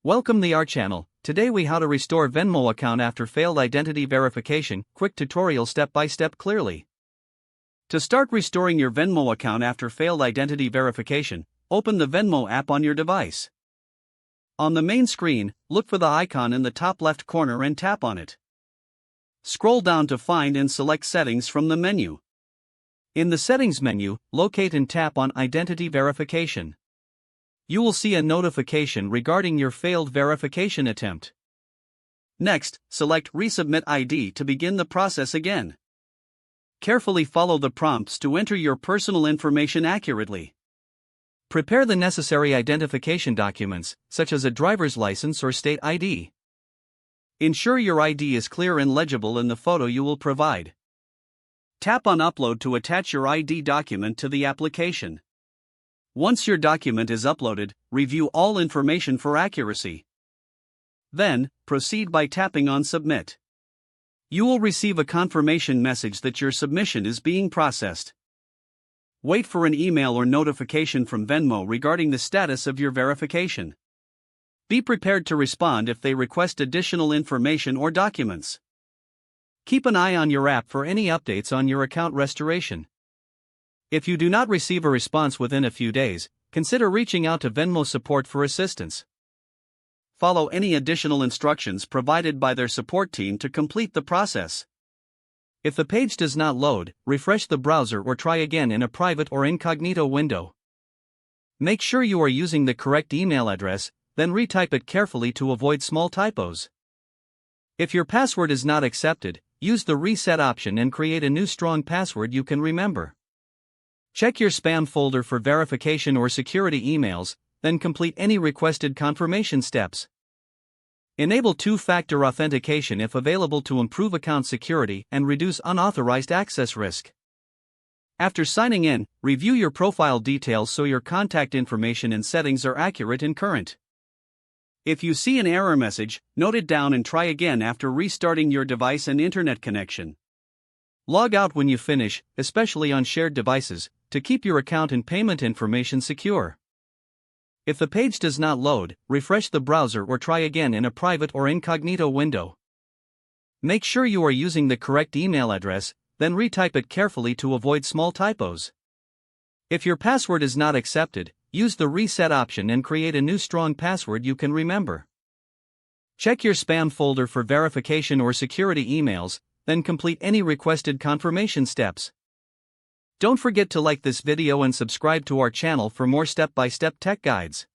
Welcome to our channel. Today we how to restore Venmo account after failed identity verification. Quick tutorial step by step clearly. To start restoring your Venmo account after failed identity verification, open the Venmo app on your device. On the main screen, look for the icon in the top left corner and tap on it. Scroll down to find and select Settings from the menu. In the Settings menu, locate and tap on Identity Verification. You will see a notification regarding your failed verification attempt. Next, select Resubmit ID to begin the process again. Carefully follow the prompts to enter your personal information accurately. Prepare the necessary identification documents, such as a driver's license or state ID. Ensure your ID is clear and legible in the photo you will provide. Tap on Upload to attach your ID document to the application. Once your document is uploaded, review all information for accuracy. Then, proceed by tapping on Submit. You will receive a confirmation message that your submission is being processed. Wait for an email or notification from Venmo regarding the status of your verification. Be prepared to respond if they request additional information or documents. Keep an eye on your app for any updates on your account restoration. If you do not receive a response within a few days, consider reaching out to Venmo support for assistance. Follow any additional instructions provided by their support team to complete the process. If the page does not load, refresh the browser or try again in a private or incognito window. Make sure you are using the correct email address, then retype it carefully to avoid small typos. If your password is not accepted, use the reset option and create a new strong password you can remember. Check your spam folder for verification or security emails, then complete any requested confirmation steps. Enable two-factor authentication if available to improve account security and reduce unauthorized access risk. After signing in, review your profile details so your contact information and settings are accurate and current. If you see an error message, note it down and try again after restarting your device and internet connection. Log out when you finish, especially on shared devices, to keep your account and payment information secure. If the page does not load, refresh the browser or try again in a private or incognito window. Make sure you are using the correct email address, then retype it carefully to avoid small typos. If your password is not accepted, use the reset option and create a new strong password you can remember. Check your spam folder for verification or security emails, then complete any requested confirmation steps. Don't forget to like this video and subscribe to our channel for more step-by-step tech guides.